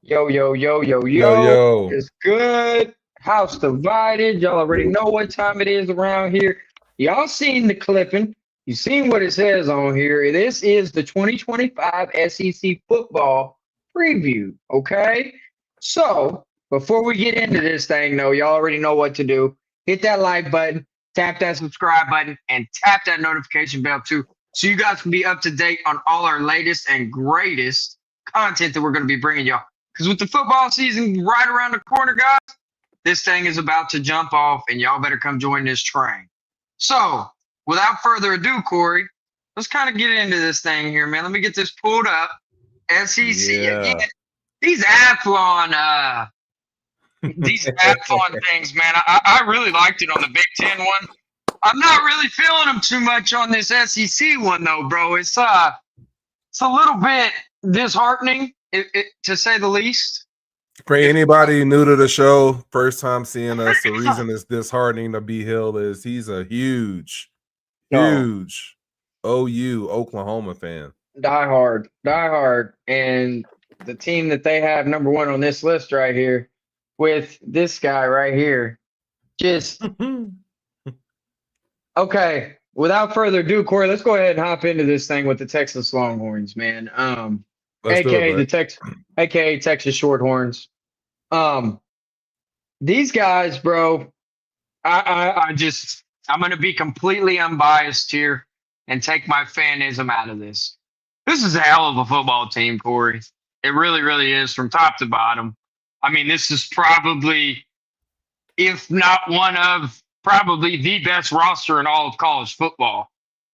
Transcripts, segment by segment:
Yo, yo, yo, yo, Yo, yo. yo. It's good. House divided. Y'all already know what time it is around here. Y'all seen the clipping. You seen what it says on here. This is the 2025 SEC football preview. Okay. So before we get into this thing, though, y'all already know what to do. Hit that like button, tap that subscribe button, and tap that notification bell too. So you guys can be up to date on all our latest and greatest content that we're going to be bringing y'all. Because with the football season right around the corner, guys, this thing is about to jump off, and y'all better come join this train. So, without further ado, Corey, let's kind of get into this thing here, man. Let me get this pulled up. SEC again. Yeah. These these Athlon things, man. I really liked it on the Big Ten one. I'm not really feeling them too much on this SEC one, though, bro. It's a little bit disheartening, to say the least. For If anybody new to the show, first time seeing us, the reason it's disheartening to B Hill is he's a huge, no, huge OU Oklahoma fan. die hard, and the team that they have number one on this list right here, with this guy right here, just okay. Without further ado, Corey, let's go ahead and hop into this thing with the Texas Longhorns, man. Let's do it, aka bud. aka Texas Shorthorns. Um, these guys, bro. I'm gonna be completely unbiased here and take my fanism out of this. This is a hell of a football team, Corey. It really, really is from top to bottom. I mean, this is probably, if not one of, probably the best roster in all of college football.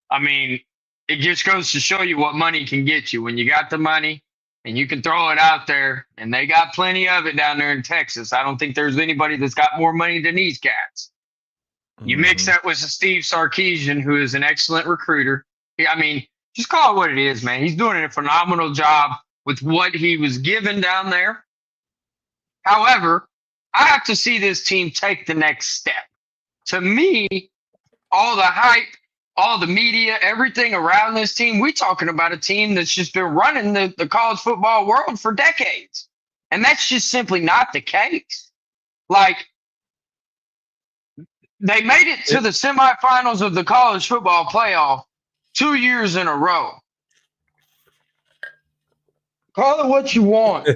I mean, it just goes to show you what money can get you. When you got the money and you can throw it out there, and they got plenty of it down there in Texas. I don't think there's anybody that's got more money than these cats. You mix Mhm. that with Steve Sarkisian, who is an excellent recruiter. I mean, just call it what it is, man. He's doing a phenomenal job with what he was given down there. However, I have to see this team take the next step. To me, all the hype, all the media, everything around this team, we talking about a team that's just been running the college football world for decades. And that's just simply not the case. Like, they made it to It- the semifinals of the college football playoff 2 years in a row. Call it what you want.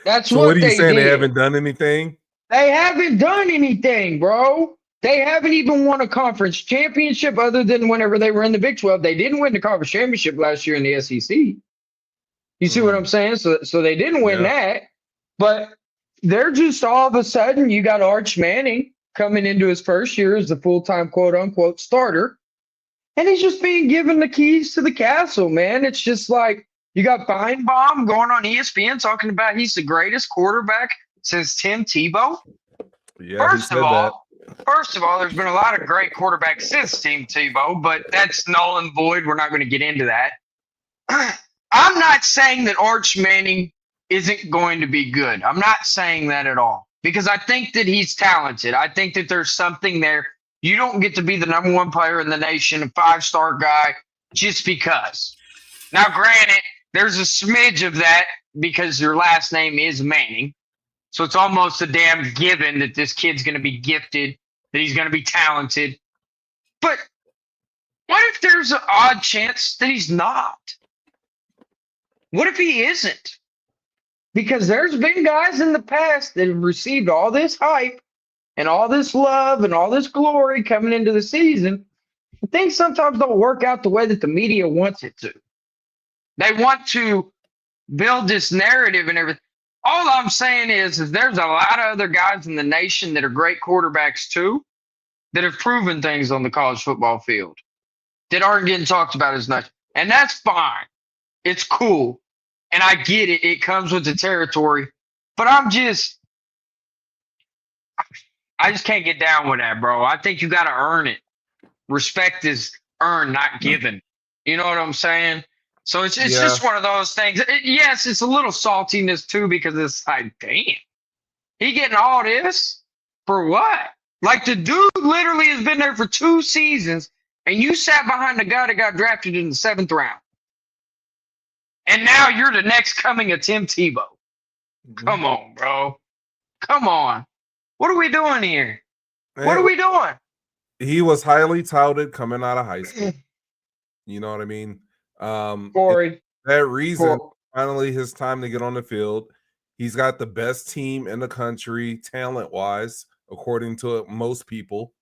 That's so, what what are you they saying? They did. haven't done anything? They haven't done anything, bro. They haven't even won a conference championship other than whenever they were in the Big 12. They didn't win the conference championship last year in the SEC. You see what I'm Mm, saying? So they didn't win yeah. that. But they're just all of a sudden, you got Arch Manning coming into his first year as the full time quote unquote starter. And he's just being given the keys to the castle, man. It's just like you got Feinbaum going on ESPN talking about he's the greatest quarterback since Tim Tebow. Yeah, he First of said that. all, first of all, there's been a lot of great quarterbacks since Tim Tebow, but that's null and void. We're not going to get into that. I'm not saying that Arch Manning isn't going to be good. I'm not saying that at all because I think that he's talented. I think that there's something there. You don't get to be the number one player in the nation, a 5-star guy, just because. Now, granted, there's a smidge of that because your last name is Manning. So it's almost a damn given that this kid's going to be gifted, that he's going to be talented. But what if there's an odd chance that he's not? What if he isn't? Because there's been guys in the past that have received all this hype and all this love and all this glory coming into the season. Things sometimes don't work out the way that the media wants it to. They want to build this narrative and everything. All I'm saying is there's a lot of other guys in the nation that are great quarterbacks too that have proven things on the college football field that aren't getting talked about as much. And that's fine. It's cool. And I get it. It comes with the territory. But I just can't get down with that, bro. I think you got to earn it. Respect is earned, not given. You know what I'm saying? So it's Yeah. just one of those things. Yes, it's a little saltiness too because it's like, damn, he getting all this for what? Like the dude literally has been there for 2 seasons, and you sat behind the guy that got drafted in the 7th round. And now you're the next coming of Tim Tebow. Come on, bro. Come on. What are we doing here? What are we doing? He was highly touted coming out of high school. You know what I mean? Corey. That reason, finally, his time to get on the field. He's got the best team in the country, talent-wise, according to most people.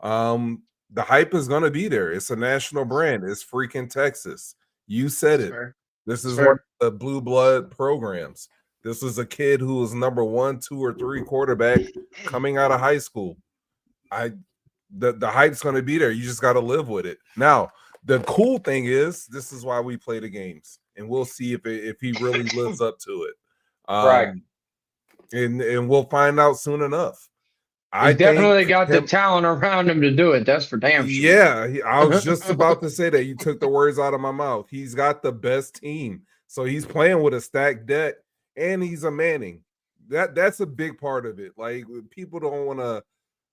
The hype is going to be there. It's a national brand. It's freaking Texas. You said it. Fair. This is one of the blue blood programs. This is a kid who was number 1, 2, or 3 quarterback coming out of high school. The hype's going to be there. You just got to live with it. Now, the cool thing is, this is why we play the games, and we'll see if he really lives up to it. Right. And we'll find out soon enough. I definitely got the talent around him to do it. That's for damn sure. Yeah, I was just about to say that. You took the words out of my mouth. He's got the best team. So he's playing with a stacked deck, and he's a Manning. That's a big part of it. Like, people don't want to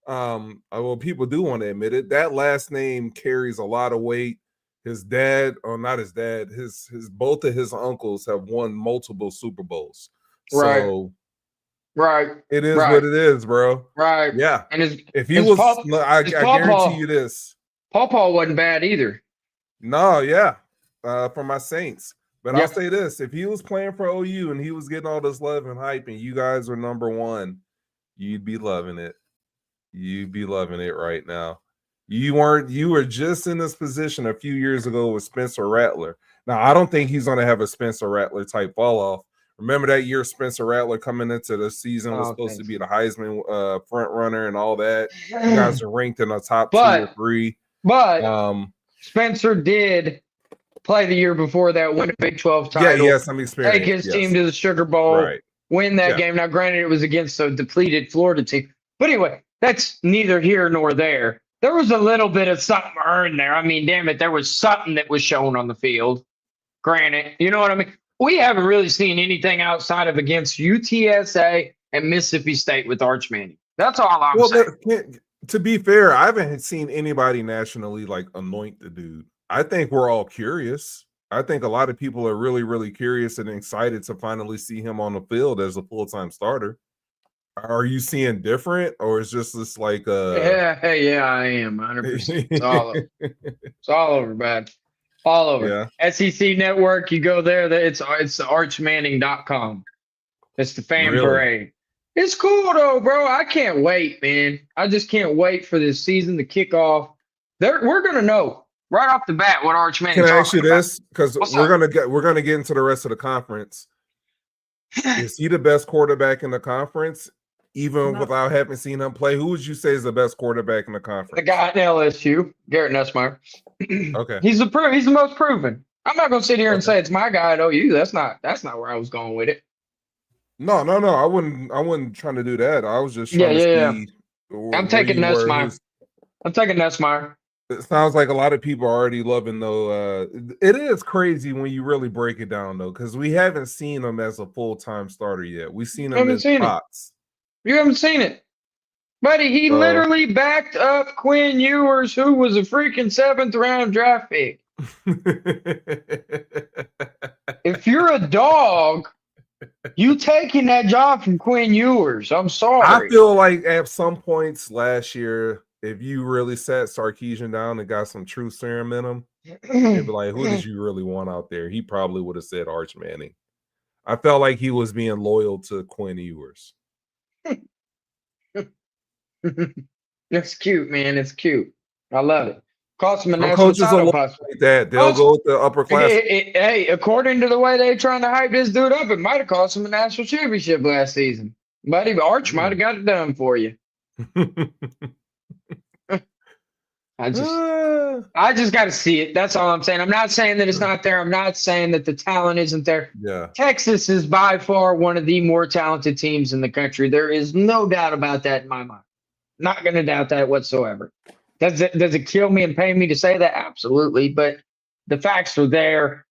well, people do want to admit it. That last name carries a lot of weight. His dad, or not his dad, his both of his uncles have won multiple Super Bowls. Right. So it is what it is, bro. Right. Yeah. And if he was, I guarantee you this. Paul wasn't bad either. No, yeah. For my Saints. But I'll say this: if he was playing for OU and he was getting all this love and hype, and you guys were number 1, you'd be loving it. You'd be loving it right now. You were just in this position a few years ago with Spencer Rattler. Now, I don't think he's going to have a Spencer Rattler type fall off. Remember that year Spencer Rattler coming into the season was supposed to be the Heisman front runner and all that. You guys are ranked in the top 2 or 3. But Spencer did play the year before that, win a Big 12 title. Yeah, he has some experience. Take his team to the Sugar Bowl, win that game. Now, granted, it was against a depleted Florida team. But anyway, that's neither here nor there. There was a little bit of something earned there. I mean, damn it, there was something that was shown on the field. Granted, you know what I mean? We haven't really seen anything outside of against UTSA and Mississippi State with Arch Manning. That's all I'm saying. To be fair, I haven't seen anybody nationally like anoint the dude. I think we're all curious. I think a lot of people are really, really curious and excited to finally see him on the field as a full-time starter. Are you seeing different, or is just this like yeah, I am 100%. It's all over. It's all over, bud. All over. Yeah. SEC Network, you go there, it's archmanning.com. It's the fan parade. It's cool though, bro. I can't wait, man. I just can't wait for this season to kick off. We're gonna know right off the bat what Arch Manning. Can I ask you this? Because we're gonna get into the rest of the conference. Is he the best quarterback in the conference? Even without having seen him play, who would you say is the best quarterback in the conference? The guy at LSU, Garrett Nussmeier. Okay, he's the most proven. I'm not gonna sit here and say it's my guy at OU. That's not where I was going with it. No. I wouldn't try to do that. I was just trying to see. I'm taking Nussmeier. I'm taking Nussmeier. It sounds like a lot of people are already loving though. It is crazy when you really break it down though, because we haven't seen him as a full-time starter yet. We've seen him as spots. You haven't seen it. Buddy, he literally backed up Quinn Ewers, who was a freaking 7th round draft pick. If you're a dog, you taking that job from Quinn Ewers. I'm sorry. I feel like at some points last year, if you really sat Sarkisian down and got some true serum in him, you'd be like, who did you really want out there? He probably would have said Arch Manning. I felt like he was being loyal to Quinn Ewers. It's cute, man. It's cute. I love it. Cost him a national title, possibly. Like that. They'll go with the upper class. Hey, according to the way they're trying to hype this dude up, it might have cost him a national championship last season. Buddy, Arch might have got it done for you. I just got to see it. That's all I'm saying. I'm not saying that it's not there. I'm not saying that the talent isn't there. Yeah. Texas is by far one of the more talented teams in the country. There is no doubt about that in my mind. Not going to doubt that whatsoever. Does it kill me and pain me to say that? Absolutely. But the facts are there.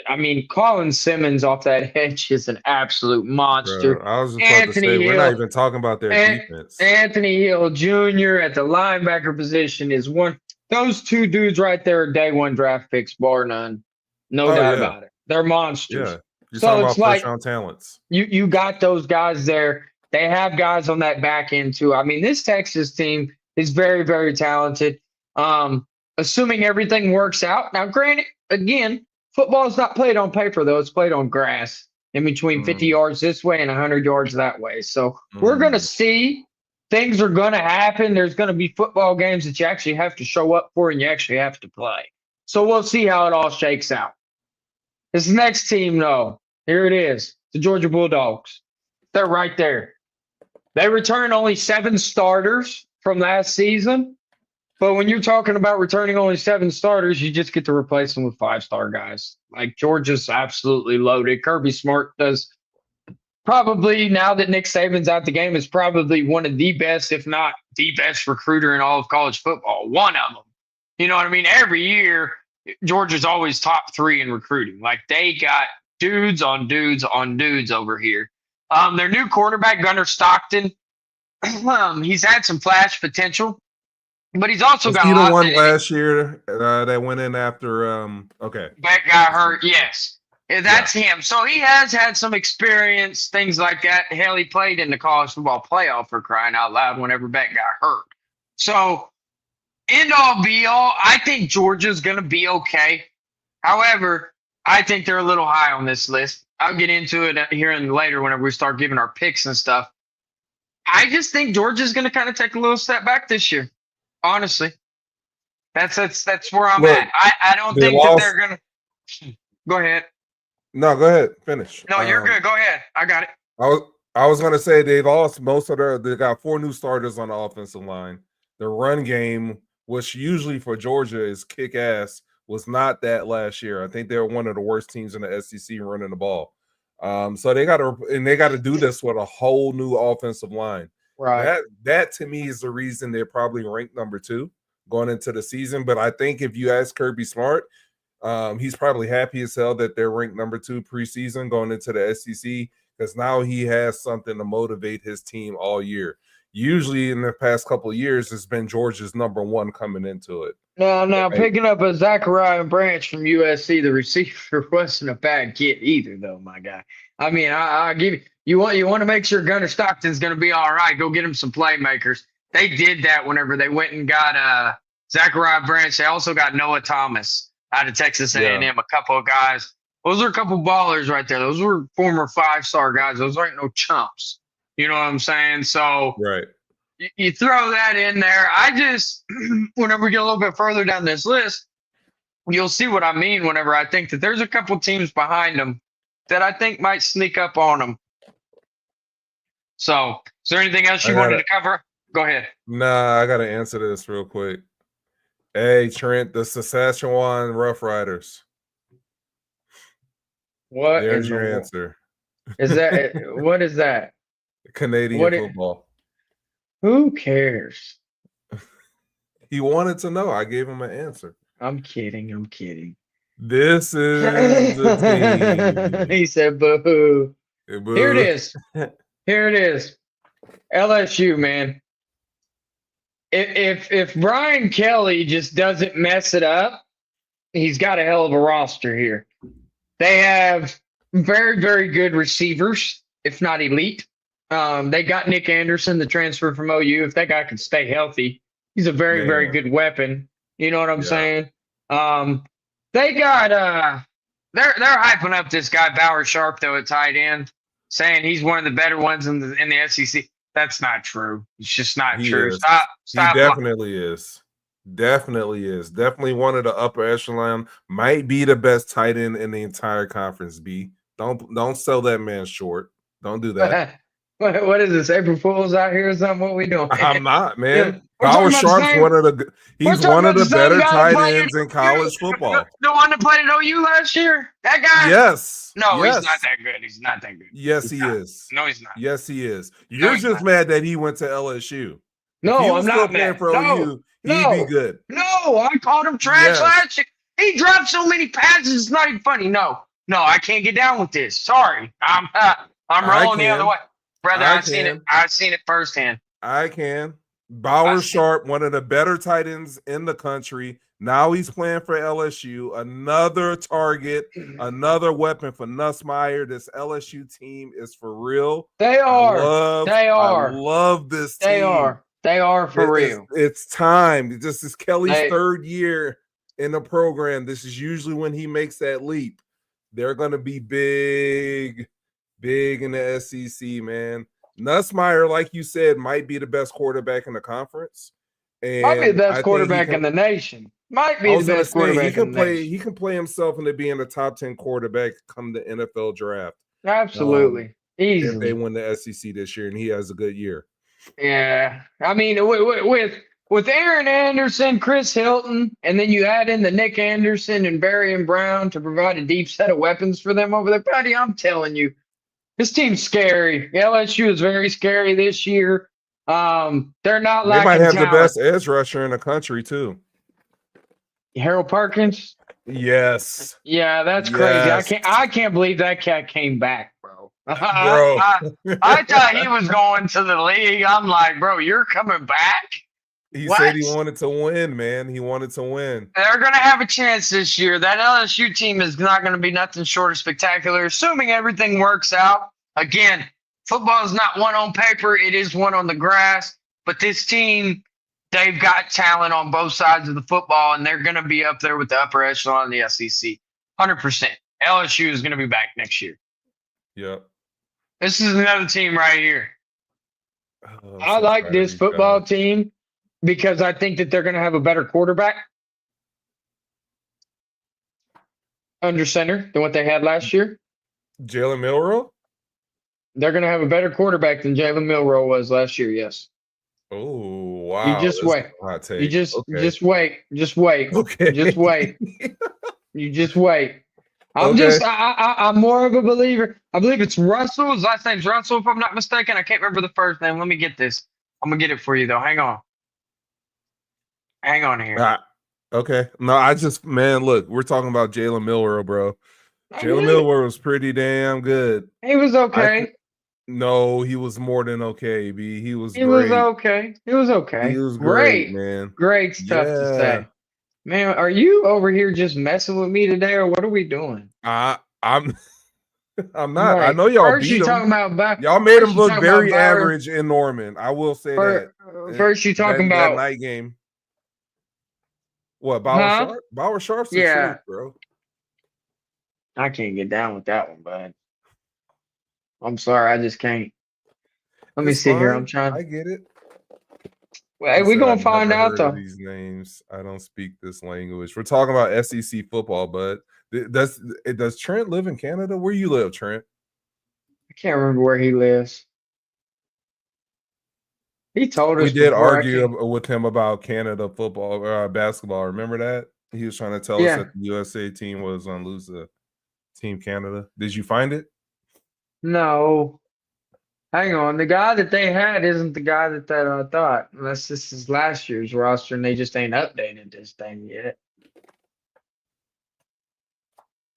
I mean, Colin Simmons off that edge is an absolute monster. Bro, I was just about to say, we're not even talking about their defense. Anthony Hill Jr. at the linebacker position is one. Those two dudes right there are day one draft picks, bar none. No doubt about it. They're monsters. Yeah. You're So talking it's about like first-round talents. you got those guys there. They have guys on that back end too. I mean, this Texas team is very, very talented. Assuming everything works out. Now, granted, again, football is not played on paper though; it's played on grass. In between 50 yards this way and 100 yards that way. So we're going to see. Things are going to happen. There's going to be football games that you actually have to show up for and you actually have to play. So we'll see how it all shakes out. This next team, though, here it is, the Georgia Bulldogs. They're right there. They returned only 7 starters from last season. But when you're talking about returning only 7 starters, you just get to replace them with 5-star guys. Like Georgia's absolutely loaded. Kirby Smart does probably, now that Nick Saban's out the game, is probably one of the best, if not the best recruiter in all of college football. One of them. You know what I mean? Every year, Georgia's always top 3 in recruiting. Like they got dudes on dudes on dudes over here. Their new quarterback, Gunnar Stockton, he's had some flash potential. But he's also got a lot. The one last year that went in after. Okay, Beck got hurt. Yes, that's him. So he has had some experience, things like that. Hell, he played in the college football playoff for crying out loud whenever Beck got hurt. So, end all be all, I think Georgia's going to be okay. However, I think they're a little high on this list. I'll get into it here and later whenever we start giving our picks and stuff. I just think Georgia's going to kind of take a little step back this year. Honestly, that's where I'm at. I don't think that they're gonna. Go ahead. No, go ahead. Finish. No, you're good. Go ahead. I got it. I was gonna say they lost most of they got 4 new starters on the offensive line. The run game, which usually for Georgia is kick ass, was not that last year. I think they were one of the worst teams in the SEC running the ball. So they got to do this with a whole new offensive line. Right. That to me is the reason they're probably ranked number 2 going into the season. But I think if you ask Kirby Smart, he's probably happy as hell that they're ranked number 2 preseason going into the SEC because now he has something to motivate his team all year. Usually in the past couple of years, it's been Georgia's number 1 coming into it. Now right? Picking up a Zachariah Branch from USC, the receiver wasn't a bad kid either, though, my guy. I mean, I give you. You want to make sure Gunnar Stockton's going to be all right. Go get him some playmakers. They did that whenever they went and got Zachariah Branch. They also got Noah Thomas out of Texas A&M, a couple of guys. Those are a couple ballers right there. Those were former 5-star guys. Those aren't no chumps. You know what I'm saying? So right. You throw that in there. I just, whenever we get a little bit further down this list, you'll see what I mean whenever I think that there's a couple teams behind them that I think might sneak up on them. So, is there anything else you wanted to cover? Go ahead. Nah, I got to answer this real quick. Hey, Trent, the Saskatchewan Roughriders. What There's is your answer. Is that what is that? Canadian football. Who cares? He wanted to know. I gave him an answer. I'm kidding. This is the team. He said, boo. Hey, boo. Here it is. LSU, man. If Brian Kelly just doesn't mess it up, he's got a hell of a roster here. They have very, very good receivers, if not elite. They got Nick Anderson, the transfer from OU. If that guy can stay healthy, he's a very, very good weapon. You know what I'm saying? They got they're hyping up this guy Bauer Sharp though at tight end, saying he's one of the better ones in the SEC. That's not true. It's just not true. Stop. He definitely is. Definitely one of the upper echelon. Might be the best tight end in the entire conference. B. Don't sell that man short. Don't do that. What is this? April Fool's out here or something? What we doing? I'm not, man. Bauer Sharp's one of the better tight ends in college football. The one that played at OU last year? That guy? Yes. No, he's not that good. He's not that good. Yes, he is. No, he's not. Yes, he is. You're just mad that he went to LSU. No, I'm not mad. For OU, he'd be good. No, I called him trash last year. He dropped so many passes, it's not even funny. No, I can't get down with this. Sorry. I'm rolling the other way. Brother, I've seen it firsthand. I can. Bauer Sharp, one of the better tight ends in the country, Now he's playing for LSU. Another target, another weapon for Nussmeier. This LSU team is for real. They are. I love this team. They are for real. It's time. This is Kelly's third year in the program. This is usually when he makes that leap. They're going to be big in the SEC, man. Nussmeier, like you said, might be the best quarterback in the conference. And might be the best quarterback in the nation. Might be the best quarterback in the nation. He can play himself into being a top 10 quarterback come the NFL draft. Absolutely. Easily. If they win the SEC this year and he has a good year. Yeah. I mean, with Aaron Anderson, Chris Hilton, and then you add in the Nick Anderson and Barry Brown to provide a deep set of weapons for them over there, buddy, I'm telling you, this team's scary. LSU is very scary this year. They're not like they might have the best edge rusher in the country too. Harold Perkins. Yes. Yeah, that's crazy. I can't believe that cat came back, bro. I thought he was going to the league. I'm like, bro, you're coming back. He said he wanted to win, man. He wanted to win. They're going to have a chance this year. That LSU team is not going to be nothing short of spectacular, assuming everything works out. Again, football is not one on paper. It is one on the grass. But this team, they've got talent on both sides of the football, and they're going to be up there with the upper echelon of the SEC. 100%. LSU is going to be back next year. Yep. This is another team right here. I like this football team because I think that they're going to have a better quarterback under center than what they had last year. Jalen Milroe? They're going to have a better quarterback than Jalen Milroe was last year, yes. Oh, wow. You just wait. You just wait. Just wait. Okay. Just wait. You just wait. I'm more of a believer. I believe it's Russell. His last name's Russell, if I'm not mistaken. I can't remember the first name. Let me get this. I'm going to get it for you, though. Hang on. Hang on here. Okay. No, look, we're talking about Jalen Milroe, bro. Jalen Milroe was pretty damn good. He was okay. No, he was more than okay, B. He was great. Was okay. He was okay. He was great, man. Great stuff to say. Man, are you over here just messing with me today, or what are we doing? I'm not. Right. I know y'all first beat him. Y'all made him look very average in Norman. I will say that. First, you talking about that night game. What, Bauer Sharp? Bauer Sharp's the truth, bro. I can't get down with that one, bud. I'm sorry, I just can't. Let me see here. I'm trying. I get it. Well, we're gonna find out though. These names, I don't speak this language. We're talking about SEC football, but does Trent live in Canada? Where you live, Trent? I can't remember where he lives. He told us. We did argue with him about Canada football, basketball. Remember that? He was trying to tell us that the USA team was on lose to Team Canada. Did you find it? No. Hang on. The guy that they had isn't the guy that I thought. Unless this is last year's roster and they just ain't updated this thing yet.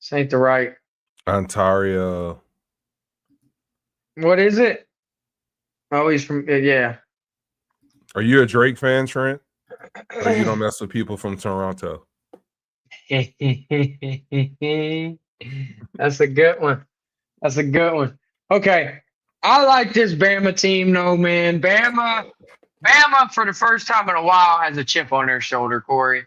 This ain't the right. Ontario. What is it? Oh, he's from, yeah. Are you a Drake fan, Trent? Or you don't mess with people from Toronto? That's a good one. That's a good one. Okay. I like this Bama team, though, man. Bama, for the first time in a while, has a chip on their shoulder, Corey.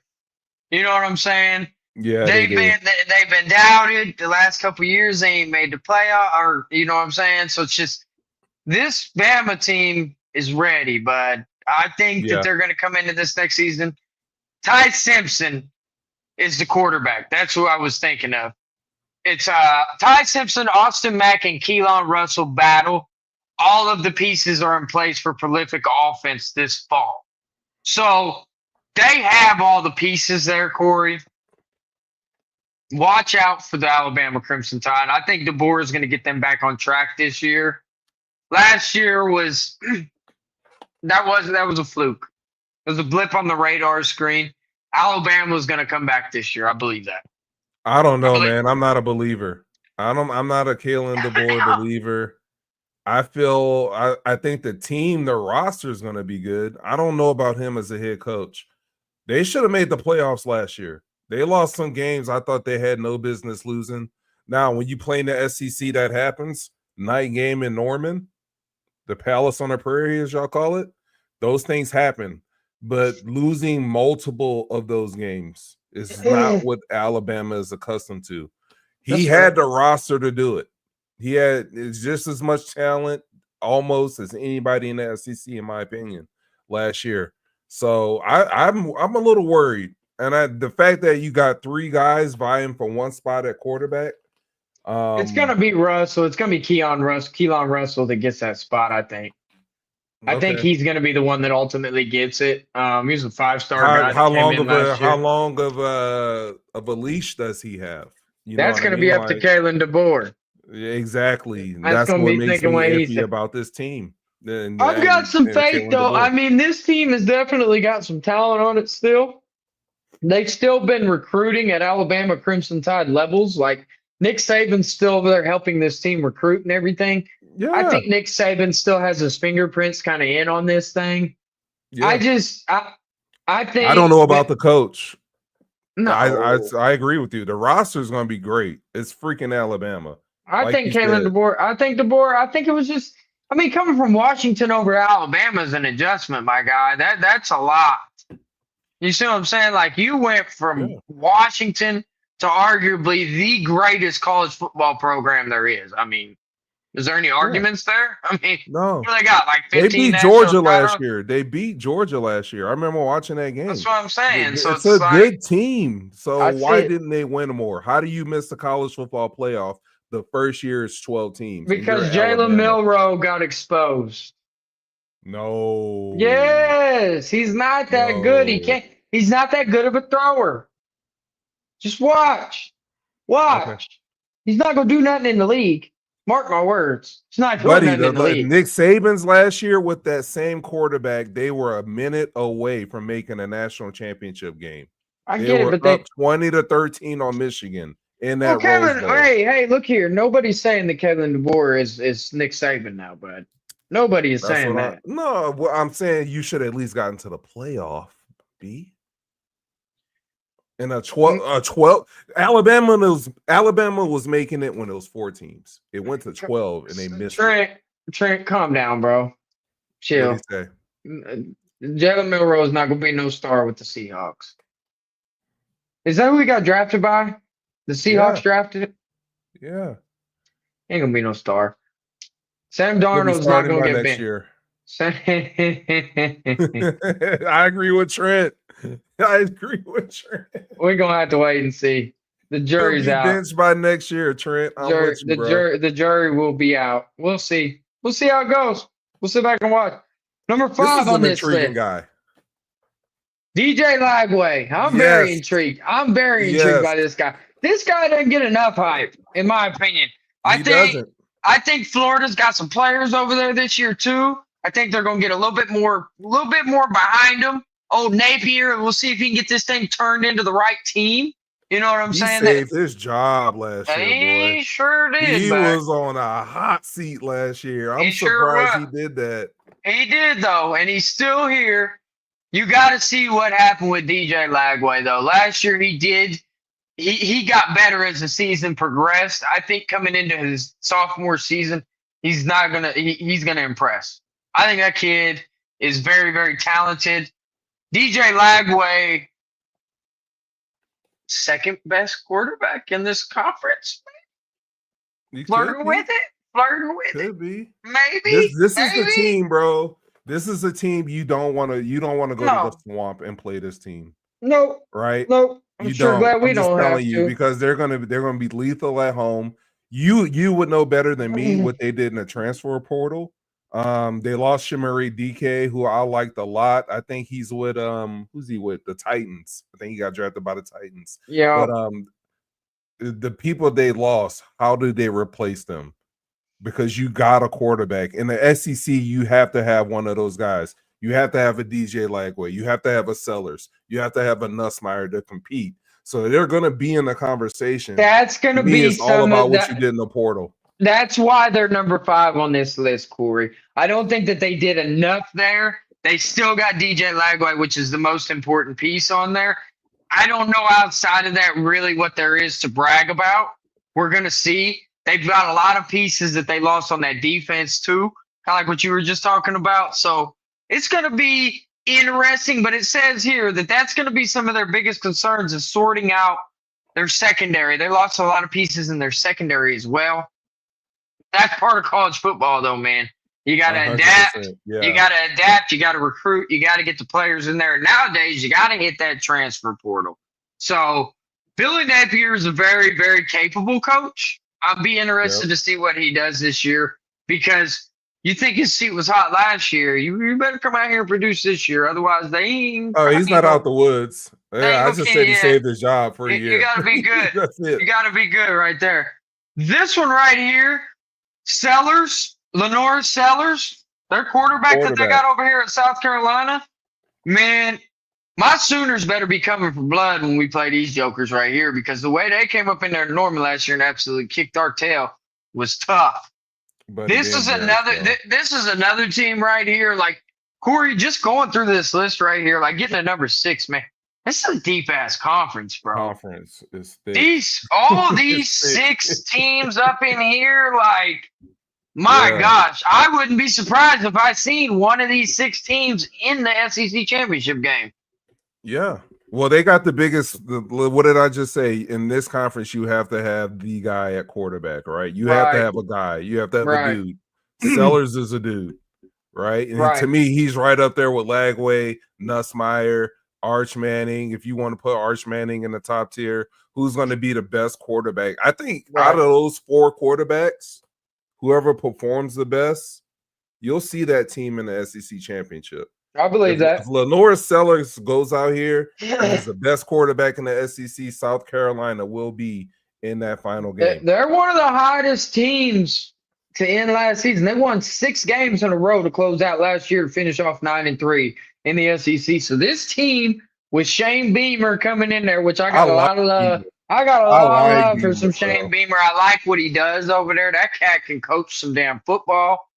You know what I'm saying? Yeah, they've been doubted the last couple of years. They ain't made the playoff, or you know what I'm saying. So it's just this Bama team is ready, bud. I think that they're going to come into this next season. Ty Simpson is the quarterback. That's who I was thinking of. It's Ty Simpson, Austin Mack, and Keelan Russell battle. All of the pieces are in place for prolific offense this fall. So they have all the pieces there, Corey. Watch out for the Alabama Crimson Tide. I think DeBoer is going to get them back on track this year. Last year was that was a fluke. It was a blip on the radar screen. Alabama was going to come back this year. I believe that. I don't know, man. I'm not a believer. I'm not a Kalen DeBoer believer. I think the team, the roster is going to be good. I don't know about him as a head coach. They should have made the playoffs last year. They lost some games I thought they had no business losing. Now, when you play in the SEC, that happens. Night game in Norman, the Palace on the Prairie, as y'all call it, those things happen. But losing multiple of those games is not what Alabama is accustomed to. He had the roster to do it. He had just as much talent almost as anybody in the SEC, in my opinion, last year. So I'm a little worried. And the fact that you got 3 guys vying for one spot at quarterback. It's gonna be Russell. It's gonna be Keelan Russell that gets that spot, I think. I think he's gonna be the one that ultimately gets it. He's a 5-star guy. How long of a leash does he have? That's gonna be up to Kalen DeBoer. Exactly. That's what makes me iffy about this team. I've got some faith, though. I mean, this team has definitely got some talent on it still. They've still been recruiting at Alabama Crimson Tide levels. Like, Nick Saban's still over there helping this team recruit and everything. Yeah. I think Nick Saban still has his fingerprints kind of in on this thing. Yeah. I think I don't know about the coach. No, I agree with you. The roster is going to be great. It's freaking Alabama. I think Kalen DeBoer. I think it was just. I mean, coming from Washington over Alabama is an adjustment, my guy. That's a lot. You see what I'm saying? Like, you went from Washington to arguably the greatest college football program there is. I mean, is there any arguments there? I mean, no. What do they got? Like 15. They beat Georgia last year. They beat Georgia last year. I remember watching that game. That's what I'm saying. So it's a good team. So why didn't they win more? How do you miss the college football playoff? The first year is 12 teams. Because Jalen Milroe got exposed. No. Yes, he's not that good. He's not that good of a thrower. Just watch. Okay. He's not gonna do nothing in the league. Mark my words. It's not doing nothing in the league. Nick Saban's last year with that same quarterback, they were a minute away from making a national championship game. I get it, but they 20-13 on Michigan. In that hey, look here. Nobody's saying that Kevin DeBoer is Nick Saban now, bud. Nobody is saying that. No, I'm saying you should at least gotten to the playoff, B. In a 12, Alabama was making it when it was 4 teams. It went to 12 and they missed it. Trent, calm down, bro. Chill. Jalen Milroe is not gonna be no star with the Seahawks. Is that who we got drafted by? The Seahawks drafted it? Yeah. Ain't gonna be no star. Sam Darnold's not gonna get next year. I agree with Trent. We're gonna have to wait and see. The jury's out. Benched by next year, Trent. The jury will be out. We'll see. We'll see how it goes. We'll sit back and watch. Number 5 on this list. Guy. DJ Lagway. I'm very intrigued. I'm very intrigued by this guy. This guy doesn't get enough hype, in my opinion. I think Florida's got some players over there this year too. I think they're going to get a little bit more behind him. Old Napier, we'll see if he can get this thing turned into the right team. You know what I'm saying? He saved his job last year, boy. He sure did. He was on a hot seat last year. I'm surprised he did that. He did, though, and he's still here. You got to see what happened with DJ Lagway, though. Last year he did. He got better as the season progressed. I think coming into his sophomore season, he's gonna impress. I think that kid is very, very talented. DJ Lagway, second best quarterback in this conference. Flirting with it. Could be. Maybe. This is the team, bro. This is a team you don't want to go to the swamp and play this team. No. Right? No. I'm glad we don't have to. Because they're gonna be lethal at home. You would know better than me what they did in the transfer portal. They lost Shimari DK, who I liked a lot. I think he's with who's he with? The Titans. I think he got drafted by the Titans. Yeah. But the people they lost, how do they replace them? Because you got a quarterback. In the SEC, you have to have one of those guys. You have to have a DJ Lagway. You have to have a Sellers. You have to have a Nussmeier to compete. So they're going to be in the conversation. That's going to be it's all about what you did in the portal. That's why they're number 5 on this list, Corey. I don't think that they did enough there They still got DJ Lagway, which is the most important piece on there. I don't know outside of that really what there is to brag about. We're going to see. They've got a lot of pieces that they lost on that defense too, kind of like what you were just talking about. So it's going to be interesting, but it says here that that's going to be some of their biggest concerns is sorting out their secondary. They lost a lot of pieces in their secondary as well. That's part of college football, though, man. You got to adapt. Yeah. You got to adapt. You got to recruit. You got to get the players in there. Nowadays, you got to hit that transfer portal. So Billy Napier is a very, very capable coach. I'll be interested to see what he does this year because you think his seat was hot last year. You better come out here and produce this year. Otherwise, they ain't. Oh, he's not out the woods. Yeah, I just said he saved his job for a year. You got to be good. That's it. You got to be good right there. This one right here, Lenore Sellers, their quarterback that they got over here at South Carolina. Man, my Sooners better be coming for blood when we play these jokers right here because the way they came up in there to Norman last year and absolutely kicked our tail was tough. But this is another team right here. Like Corey, just going through this list right here, like getting to number 6, man. This is a deep ass conference, bro. Conference is thick. These 6 teams up in here, like my gosh, I wouldn't be surprised if I seen one of these 6 teams in the SEC championship game. Yeah. Well, they got the biggest. What did I just say? In this conference, you have to have the guy at quarterback, right? You have to have a guy. You have to have a dude. Sellers is a dude, right? And to me, he's right up there with Lagway, Nussmeier, Arch Manning. If you want to put Arch Manning in the top tier, who's going to be the best quarterback? I think out of those 4 quarterbacks, whoever performs the best, you'll see that team in the SEC championship. I believe that. If Lenore Sellers goes out here and is the best quarterback in the SEC, South Carolina will be in that final game. They're one of the hottest teams to end last season. They won 6 games in a row to close out last year to finish off 9-3 in the SEC. So this team with Shane Beamer coming in there, which I got a lot of love. I got a lot of love for some Shane Beamer. I like what he does over there. That cat can coach some damn football.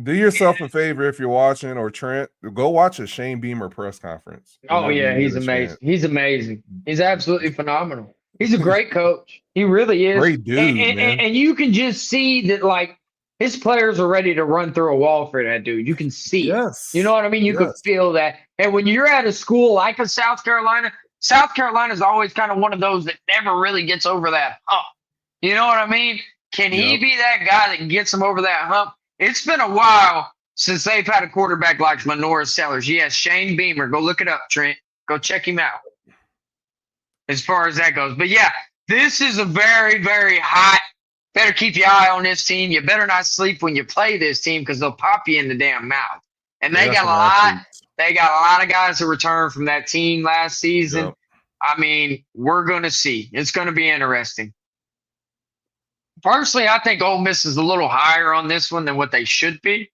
Do yourself a favor if you're watching, or Trent, go watch a Shane Beamer press conference. Oh, yeah, he's amazing. He's amazing. He's absolutely phenomenal. He's a great coach. He really is. Great dude, man. And you can just see that, like, his players are ready to run through a wall for that dude. You can see it. Yes. You know what I mean? You can feel that. And when you're at a school like a South Carolina is always kind of one of those that never really gets over that hump. You know what I mean? Can he be that guy that gets him over that hump? It's been a while since they've had a quarterback like Lenore Sellers. Yes, Shane Beamer. Go look it up, Trent. Go check him out as far as that goes. But, yeah, this is a very, very hot. Better keep your eye on this team. You better not sleep when you play this team because they'll pop you in the damn mouth. And they got a lot. They got a lot of guys that returned from that team last season. Yep. I mean, we're going to see. It's going to be interesting. Personally, I think Ole Miss is a little higher on this one than what they should be.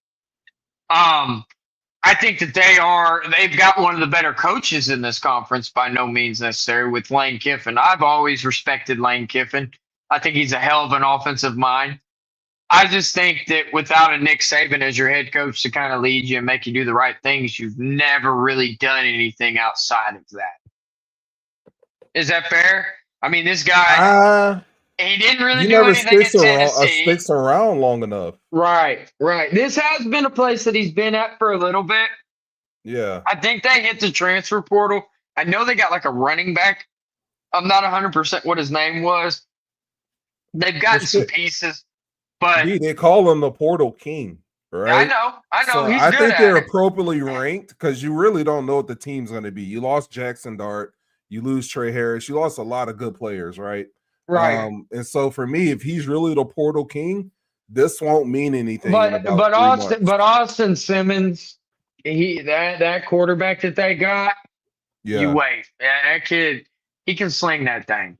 I think that they've got one of the better coaches in this conference, by no means necessary, with Lane Kiffin. I've always respected Lane Kiffin. I think he's a hell of an offensive mind. I just think that without a Nick Saban as your head coach to kind of lead you and make you do the right things, you've never really done anything outside of that. Is that fair? I mean, this guy, he didn't really do anything in Tennessee. Sticks around long enough. Right. This has been a place that he's been at for a little bit. Yeah. I think they hit the transfer portal. I know they got like a running back. I'm not 100% what his name was. They've gotten some pieces, but they call him the Portal King, right? I know. So he's I good think at they're it. appropriately ranked because you really don't know what the team's going to be. You lost Jackson Dart, you lose Trey Harris, you lost a lot of good players, right? Right. And so for me, if he's really the Portal King, this won't mean anything. But Austin Simmons, that quarterback that they got, you wait. That kid, he can sling that thing.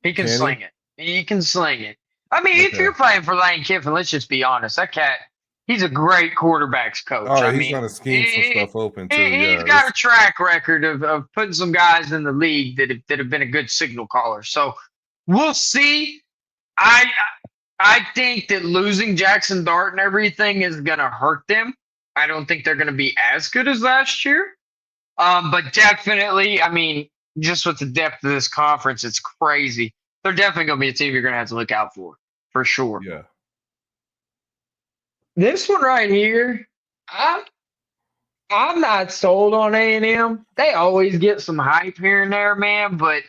He can sling it. He can sling it. I mean, if you're playing for Lane Kiffin, let's just be honest. That cat, he's a great quarterbacks coach. Oh, he's going to scheme some stuff open too. He's got a track record of putting some guys in the league that have been a good signal caller. So we'll see. I think that losing Jackson Dart and everything is going to hurt them. I don't think they're going to be as good as last year. But definitely, I mean, just with the depth of this conference, it's crazy. They're definitely going to be a team you're going to have to look out for sure. Yeah. This one right here, I'm not sold on A&M. They always get some hype here and there, man. But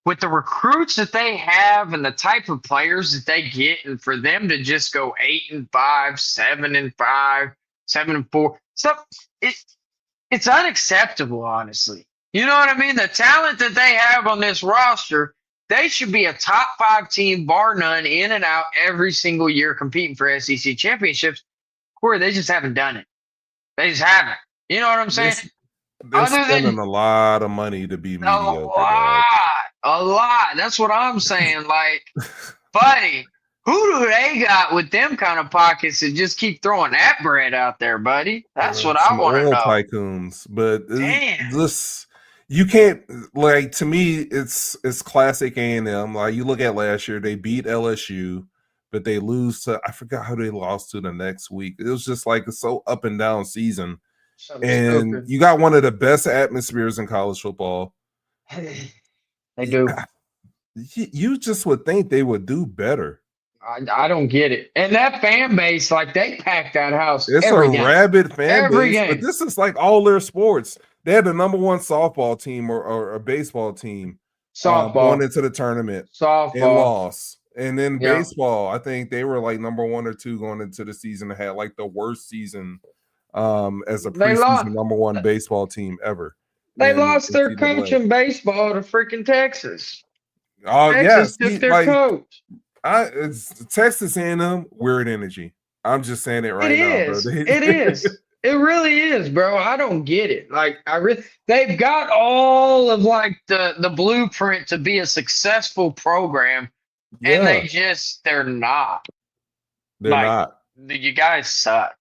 with the recruits that they have and the type of players that they get, and for them to just go 8-5, 7-5, 7-4, stuff, it's unacceptable, honestly. You know what I mean? The talent that they have on this roster, they should be a top 5 team, bar none, in and out every single year competing for SEC championships. Corey, they just haven't done it. They just haven't. You know what I'm saying? They're spending a lot of money to be mediocre. A lot. That's what I'm saying. Like, buddy, who do they got with them kind of pockets to just keep throwing that bread out there, buddy? That's what I want to know. Tycoons, but this you can't, like, to me, it's classic A&M. Like, you look at last year, they beat LSU, but they lose to, I forgot who they lost to the next week. It was just like a so up and down season. And you got one of the best atmospheres in college football. They do. You just would think they would do better. I don't get it. And that fan base, like, they pack that house. It's a rabid fan base, game. But this is like all their sports. They had the number 1 softball team or a baseball team. Softball going into the tournament. Softball. And lost. And then baseball, I think they were like number 1 or 2 going into the season. They had like the worst season as a preseason number 1 baseball team ever. They lost their coach in baseball to freaking Texas. Oh, Texas took their coach. It's Texas A&M, weird energy. I'm just saying it right now, bro. It is. It really is, bro. I don't get it. Like, they've got all of like the blueprint to be a successful program, and they're not. They're not. You guys suck.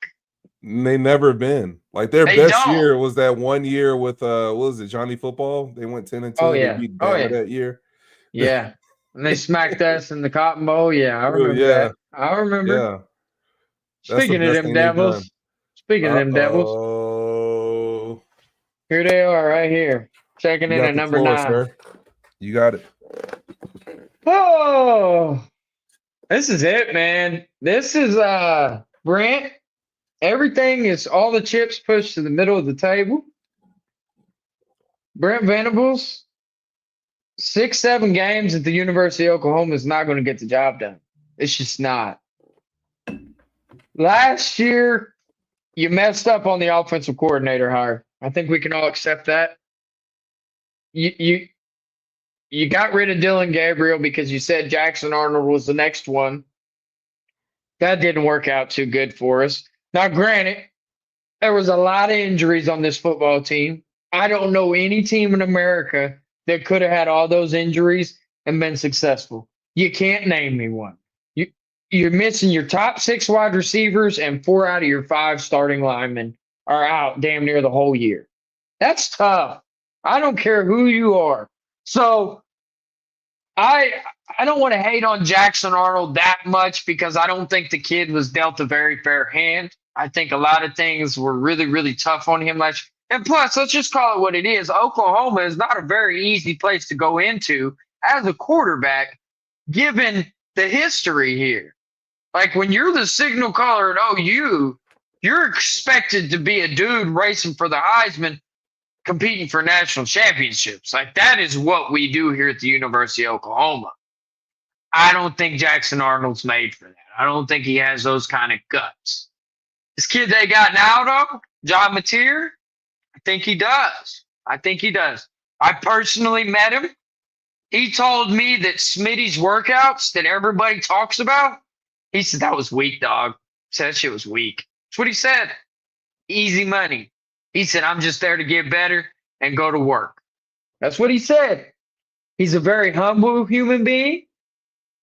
They never been. Like, their best year was that one year with what was it, Johnny Football? They went 10-2. Oh yeah. They beat Bama that year. Yeah. And they smacked us in the Cotton Bowl. Yeah, I remember that. I remember. Yeah. Speaking of them Devils. Here they are right here. Checking in at number 9. Sir. You got it. Oh, this is it, man. This is Brent. Everything is all the chips pushed to the middle of the table. Brent Venables, 6-7 games at the University of Oklahoma is not going to get the job done. It's just not. Last year, you messed up on the offensive coordinator hire. I think we can all accept that. You got rid of Dylan Gabriel because you said Jackson Arnold was the next one. That didn't work out too good for us. Now, granted, there was a lot of injuries on this football team. I don't know any team in America that could have had all those injuries and been successful. You can't name me one. You're missing your top 6 wide receivers, and 4 out of your 5 starting linemen are out damn near the whole year. That's tough. I don't care who you are. So I don't want to hate on Jackson Arnold that much because I don't think the kid was dealt a very fair hand. I think a lot of things were really, really tough on him last year. And plus, let's just call it what it is. Oklahoma is not a very easy place to go into as a quarterback, given the history here. Like, when you're the signal caller at OU, you're expected to be a dude racing for the Heisman, competing for national championships. Like, that is what we do here at the University of Oklahoma. I don't think Jackson Arnold's made for that. I don't think he has those kind of guts. This kid they got now, though, John Mateer, I think he does. I personally met him. He told me that Smitty's workouts that everybody talks about, he said that was weak, dog. He said that shit was weak. That's what he said. Easy money. He said, I'm just there to get better and go to work. That's what he said. He's a very humble human being.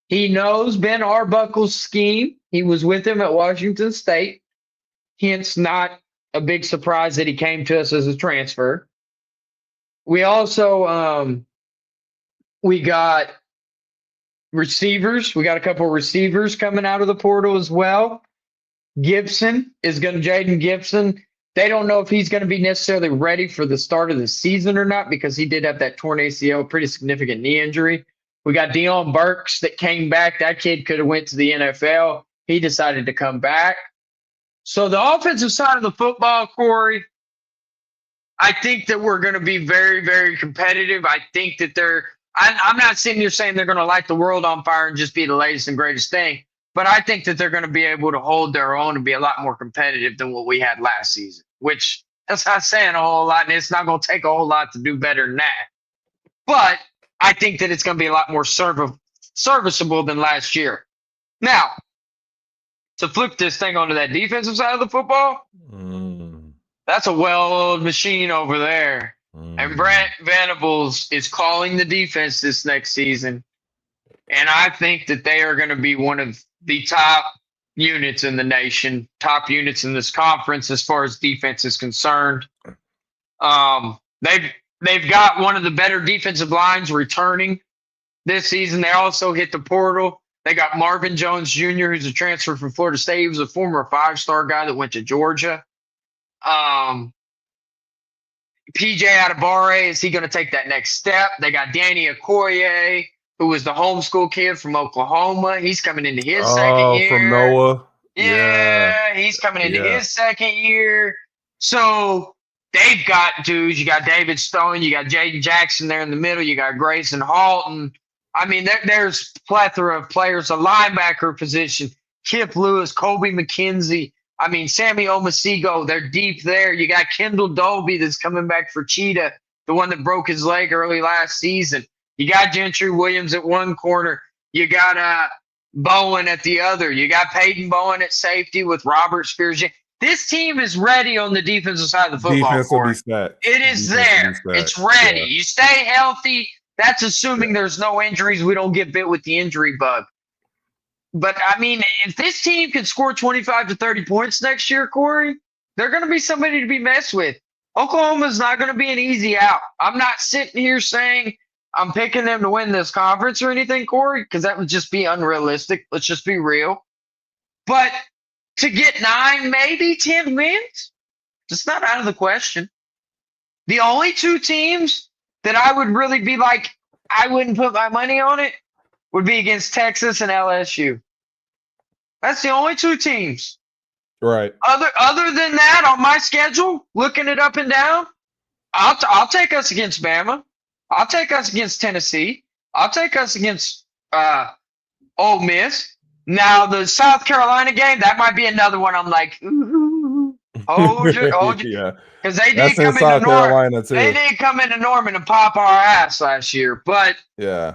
He knows Ben Arbuckle's scheme. He was with him at Washington State. Hence, not a big surprise that he came to us as a transfer. We also we got receivers. We got a couple of receivers coming out of the portal as well. Jaden Gibson. They don't know if he's going to be necessarily ready for the start of the season or not because he did have that torn ACL, pretty significant knee injury. We got Deion Burks that came back. That kid could have went to the NFL. He decided to come back. So the offensive side of the football, Corey, I think that we're going to be very, very competitive. I think that I'm not sitting here saying they're going to light the world on fire and just be the latest and greatest thing, but I think that they're going to be able to hold their own and be a lot more competitive than what we had last season, which that's not saying a whole lot, and it's not going to take a whole lot to do better than that. But I think that it's going to be a lot more serviceable than last year. Now, to flip this thing onto that defensive side of the football, that's a well-oiled machine over there. And Brent Venables is calling the defense this next season. And I think that they are going to be one of the top units in the nation, top units in this conference as far as defense is concerned. They've got one of the better defensive lines returning this season. They also hit the portal. They got Marvin Jones Jr., who's a transfer from Florida State. He was a former 5-star guy that went to Georgia. PJ Adebawore, is he going to take that next step? They got Danny Okoye, who was the homeschool kid from Oklahoma. He's coming into his second year. From Noah. Yeah, he's coming into his second year. So they've got dudes. You got David Stone. You got Jaden Jackson there in the middle. You got Grayson Halton. I mean, there's plethora of players. A linebacker position, Kip Lewis, Kobe McKenzie. I mean, Sammy Omasigo, they're deep there. You got Kendall Dolby that's coming back for Cheetah, the one that broke his leg early last season. You got Gentry Williams at one corner. You got Bowen at the other. You got Peyton Bowen at safety with Robert Spears. This team is ready on the defensive side of the football Defense court. will be stacked. It is there. It's ready. Yeah. You stay healthy. That's assuming there's no injuries. We don't get bit with the injury bug. But, I mean, if this team can score 25 to 30 points next year, Corey, they're going to be somebody to be messed with. Oklahoma's not going to be an easy out. I'm not sitting here saying I'm picking them to win this conference or anything, Corey, because that would just be unrealistic. Let's just be real. But to get 9, maybe 10 wins, it's not out of the question. The only 2 teams that I would really be like, I wouldn't put my money on it, would be against Texas and LSU. That's the only 2 teams. Right. Other than that, on my schedule, looking it up and down, I'll take us against Bama. I'll take us against Tennessee. I'll take us against Ole Miss. Now, the South Carolina game, that might be another one I'm like, hold you. Yeah. Because they did come into Norman. They did come into Norman and pop our ass last year. But yeah.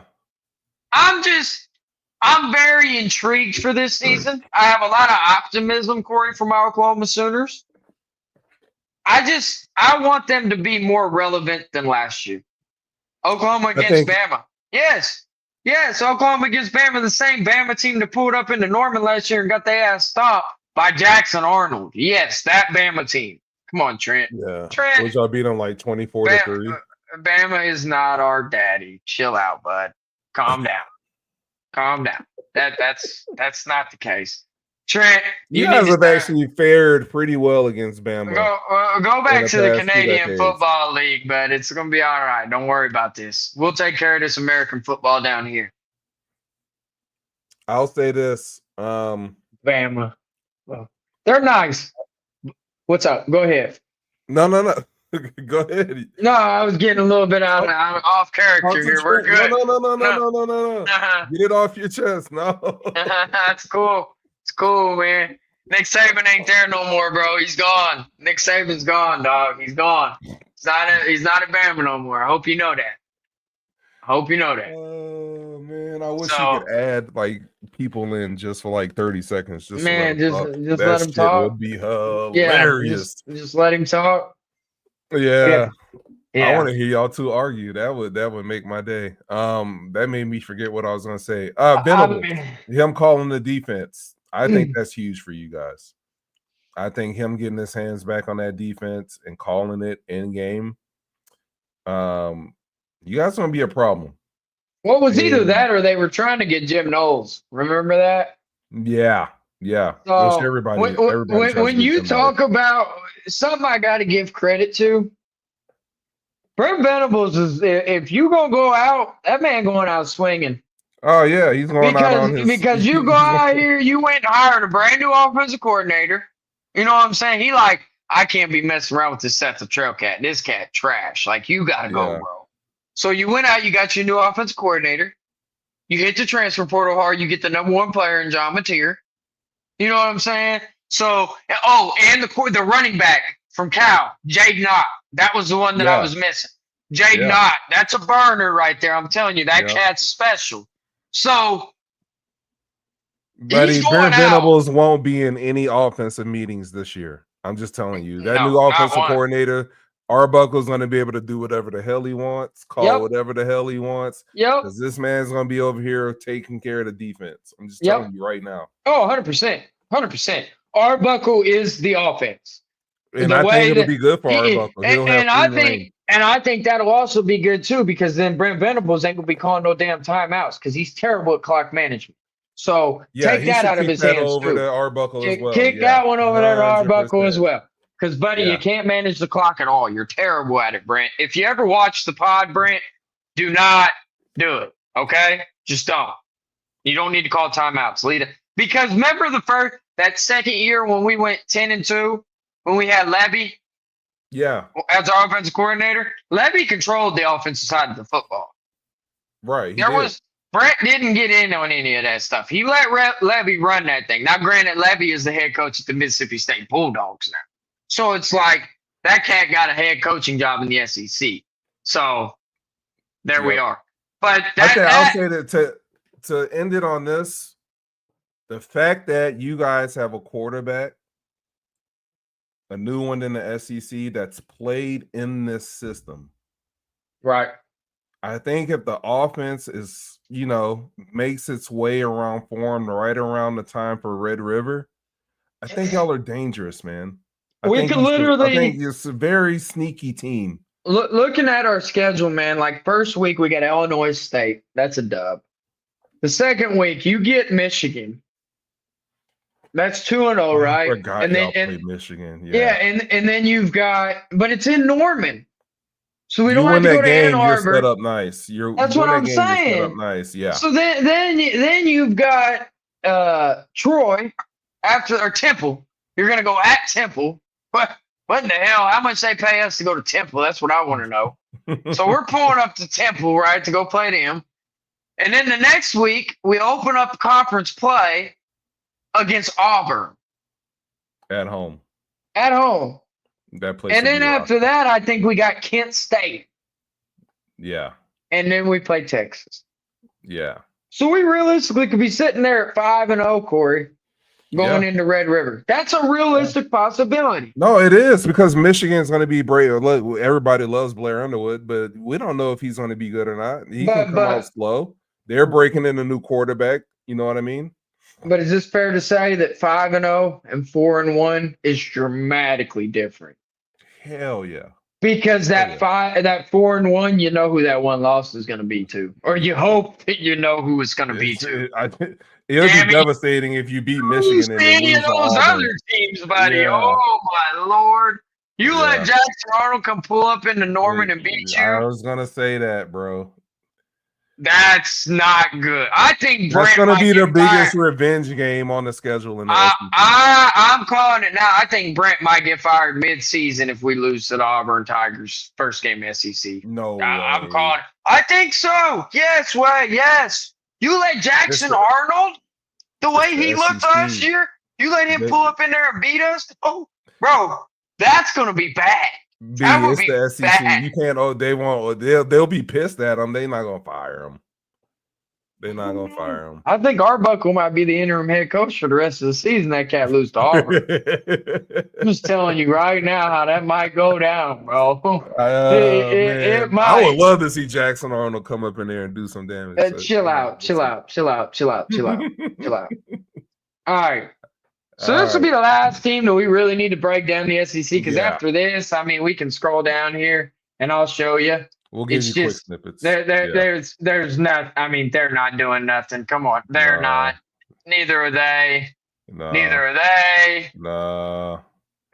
I'm very intrigued for this season. I have a lot of optimism, Corey, for my Oklahoma Sooners. I want them to be more relevant than last year. Oklahoma against Bama. Yes, Oklahoma against Bama, the same Bama team that pulled up into Norman last year and got their ass stopped by Jackson Arnold. Yes, that Bama team. Come on, Trent. Yeah. Trent. Which y'all beat them like 24-3. Bama is not our daddy. Chill out, bud. Calm down. Calm down. That's not the case. Trent, you guys have actually fared pretty well against Bama. Go back to the Canadian Football League, but it's going to be all right. Don't worry about this. We'll take care of this American football down here. I'll say this. Bama. Well, they're nice. What's up? Go ahead. No. Go ahead. No, I was getting a little bit off character here. We're good. No. Get it off your chest. No. That's cool. It's cool, man. Nick Saban ain't there no more, bro. He's gone. Nick Saban's gone, dog. He's gone. He's not at Bama no more. I hope you know that. Oh man, I wish you could add like people in just for like 30 seconds. Just let him talk. Would be hilarious. Just let him talk. Yeah. I want to hear y'all two argue. That would make my day. That made me forget what I was gonna say. Him calling the defense. I think that's huge for you guys. I think him getting his hands back on that defense and calling it in game. You guys gonna be a problem. What was either that or they were trying to get Jim Knowles? Remember that? Yeah. Yeah, which So everybody tries to when beat you them by. talk about something, I got to give credit to Brent Venables is if you gonna go out, that man going out swinging. Oh yeah, he's going out Because on his. because you go He's out here, you went and hired a brand new offensive coordinator. You know what I'm saying? He like, I can't be messing around with this Seth the Trail cat. This cat trash. Like you gotta go, yeah, bro. So you went out, you got your new offensive coordinator. You hit the transfer portal hard. You get the number one player in John Mateer. You know what I'm saying? So and the running back from Cal, Jade Knott. That was the one that I yeah, was missing. Jade yeah, Knott. That's a burner right there. I'm telling you, that yeah. cat's special. So he's Buddy, going Brent out. Venables won't be in any offensive meetings this year. I'm just telling you. That No, new not offensive one. coordinator, Arbuckle's going to be able to do whatever the hell he wants, call Yep. whatever the hell he wants, Yep. because this man's going to be over here taking care of the defense. I'm just Yep. telling you right now. Oh, 100%. 100%. Arbuckle is the offense. And The I think way it'll that be good for Arbuckle. He'll have and free reign. I think that'll also be good too, because then Brent Venables ain't gonna be calling no damn timeouts because he's terrible at clock management. So Yeah, take he that should out of kick his that hands over too. to Arbuckle as well. Kick Yeah, that one over there to Arbuckle as 100%. well. Because, buddy, you Yeah. can't manage the clock at all. You're terrible at it, Brent. If you ever watch the pod, Brent, do not do it. Okay? Just don't. You don't need to call timeouts. Lead it. Because remember that second year when we went 10-2, when we had Levy Yeah, as our offensive coordinator? Levy controlled the offensive side of the football. right. He There did. was Brent didn't get in on any of that stuff. He let Levy run that thing. Now, granted, Levy is the head coach at the Mississippi State Bulldogs now. So it's like that cat got a head coaching job in the SEC. So there we Yep. are. But I'll say that to end it on this, the fact that you guys have a quarterback, a new one in the SEC that's played in this system. right. I think if the offense is, makes its way around form right around the time for Red River, I think y'all are dangerous, man. I think it's a very sneaky team. Looking at our schedule, man, like first week we got Illinois State. That's a dub. The second week you get Michigan. That's 2-0, right? I forgot And then y'all played Michigan. yeah, and then you've got, but it's in Norman. So we You don't have win to go that to Ann game, you're Arbor. set up nice. That's what I'm saying. Nice, yeah. So then you've got Troy or Temple. You're gonna go at Temple. What in the hell? How much they pay us to go to Temple? That's what I want to know. So we're pulling up to Temple, right, to go play them. And then the next week we open up conference play against Auburn At home. at home. That place. And then after that, I think we got Kent State. Yeah. And then we play Texas. Yeah. So we realistically could be sitting there at 5-0, Corey, going into Red River. That's a realistic possibility. No, it is, because Michigan's going to be brave. Look, everybody loves Blair Underwood, but we don't know if he's going to be good or not. He can come out slow. They're breaking in a new quarterback. You know what I mean? But is this fair to say that 5-0 and 4-1 is dramatically different? Hell yeah. Because that 4-1, you know who that one loss is going to be to, or you hope that you know who it's going to be to. It'll be devastating if you beat Michigan and any of those Auburn. other teams, buddy. Yeah. Oh my Lord! You let Jackson Arnold come pull up into Norman and beat you. I was gonna say that, bro. That's not good. I think that's going to be the biggest revenge game on the schedule in the SEC. I'm calling it now. I think Brent might get fired mid-season if we lose to the Auburn Tigers first game SEC. No, I'm calling it. I think so. Yes, yes. You let Jackson Arnold, the way he looked last year, you let him pull up in there and beat us. Oh, bro, that's going to be bad. It's the SEC. Bad. You can't. They won't. They'll be pissed at him. They're not gonna fire him. They're not gonna fire him. I think Arbuckle might be the interim head coach for the rest of the season. That cat lose to Auburn. I'm just telling you right now how that might go down, bro. It might. I would love to see Jackson Arnold come up in there and do some damage. Chill out. All right. So this will be the last team that we really need to break down the SEC, because after this, I mean, we can scroll down here and I'll show you. We'll give you quick snippets. There's not. I mean, they're not doing nothing. Come on, they're not. Neither are they. No. Neither are they. No.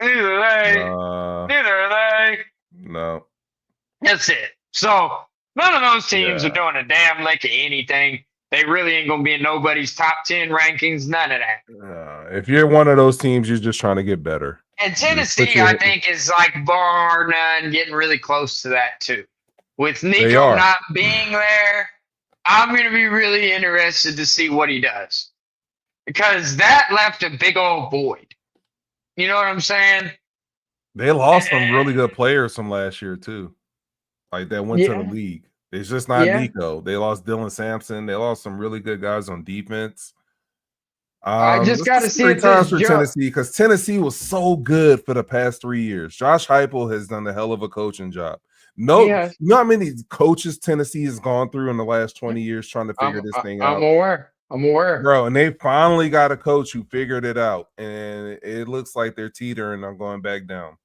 Neither are they. No. Neither are they. No. That's it. So none of those teams Yeah. are doing a damn lick of anything. They really ain't gonna be in nobody's top 10 rankings. None of that. If you're one of those teams, you're just trying to get better. And Just put Tennessee, your- I think, is like bar none getting really close to that too. With They Nico are. not being there, I'm going to be really interested to see what he does. Because that left a big old void. You know what I'm saying? They lost some really good players from last year too. Like that went to the Yeah. league. It's just not Yeah. Nico. They lost Dylan Sampson. They lost some really good guys on defense. I just this got to is see great if times this for Tennessee because Tennessee was so good for the past 3 years. Josh Heupel has done a hell of a coaching job. No, Yeah. you know how many coaches Tennessee has gone through in the last 20 years trying to figure this thing out? I'm aware. Bro, and they finally got a coach who figured it out, and it looks like they're teetering on going back down.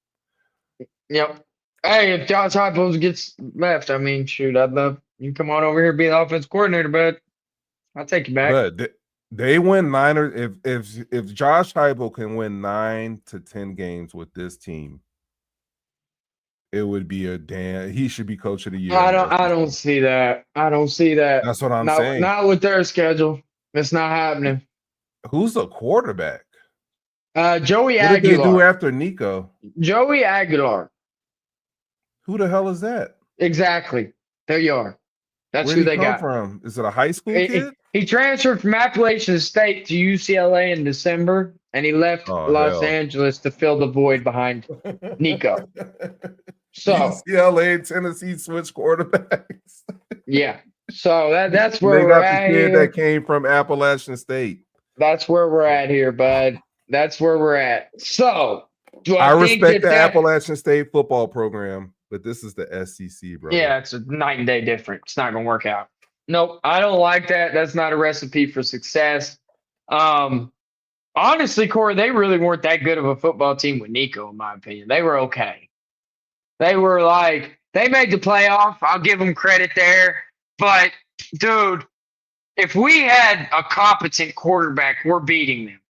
Yep. Hey, if Josh Heupel gets left, I mean, shoot, I'd love you come on over here be the offense coordinator, but I'll take you back. But they win 9 or if Josh Heupel can win 9 to 10 games with this team, it would be a damn. He should be coach of the year. I don't see that. I don't see that. That's what I'm saying. Not with their schedule. It's not happening. Who's the quarterback? Joey What did they do Aguilar. after Nico? Joey Aguilar. Who the hell is that? Exactly. There you are. That's Where who did he they come got. from? Is it a high school kid? He transferred from Appalachian State to UCLA in December, and he left Los hell. Angeles to fill the void behind Nico. So UCLA and Tennessee switch quarterbacks. Yeah. So that's where they we're got at the kid here. that came from Appalachian State. That's where we're at here, bud. That's where we're at. So do I think respect the that Appalachian State football program, but this is the SEC, bro. Yeah, it's a night and day difference. It's not gonna work out. Nope, I don't like that. That's not a recipe for success. Honestly, Corey, they really weren't that good of a football team with Nico, in my opinion. They were okay. They were like, they made the playoff. I'll give them credit there. But, dude, if we had a competent quarterback, we're beating them.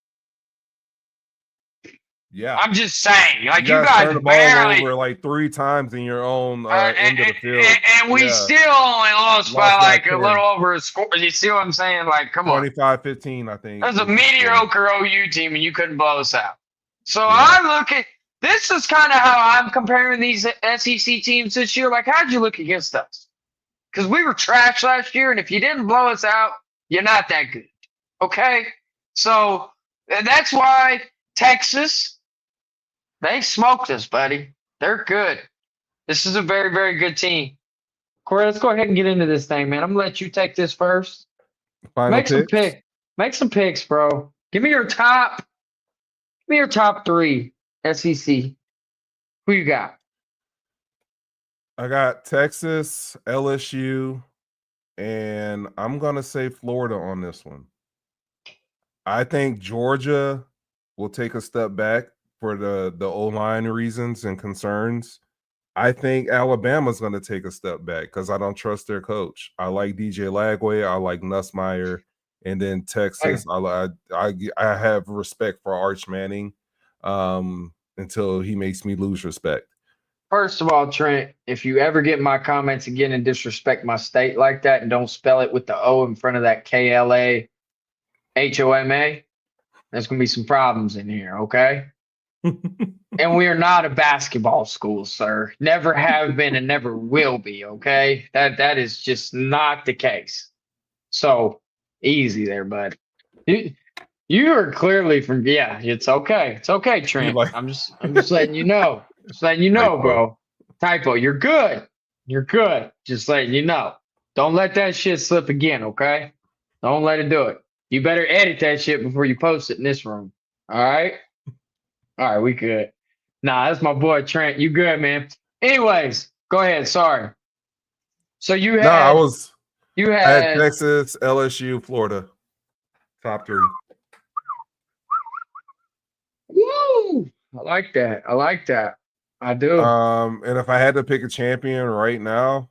Yeah. I'm just saying. Like, you guys guys turned the ball barely over like 3 times in your own end of the field. And we still only lost by like a little over a score. You see what I'm saying? Like, come on. 25-15, I think. That's a mediocre OU team, and you couldn't blow us out. So I look at this is kind of how I'm comparing these SEC teams this year. Like, how'd you look against us? Because we were trash last year, and if you didn't blow us out, you're not that good. Okay? So that's why Texas, they smoked us, buddy. They're good. This is a very, very good team. Corey, let's go ahead and get into this thing, man. I'm going to let you take this first. Make some picks, bro. Give me your top 3 SEC. Who you got? I got Texas, LSU, and I'm gonna say Florida on this one. I think Georgia will take a step back for the O-line reasons and concerns. I think Alabama's going to take a step back because I don't trust their coach. I like DJ Lagway. I like Nussmeier. And then Texas, I have respect for Arch Manning until he makes me lose respect. First of all, Trent, if you ever get my comments again and disrespect my state like that and don't spell it with the O in front of that KLAHOMA, there's going to be some problems in here, okay? And we are not a basketball school, sir. Never have been and never will be, okay? That is just not the case. So, easy there, bud. You are clearly from it's okay. It's okay, Trent. I'm just letting you know. Just letting you know, bro. Typo, you're good. You're good. Just letting you know. Don't let that shit slip again, okay? Don't let it do it. You better edit that shit before you post it in this room. All right? All right, we good. Nah, that's my boy Trent. You good, man. Anyways, go ahead. Sorry. So you had I had had Texas, LSU, Florida. Top 3. Woo! I like that. I do. And if I had to pick a champion right now,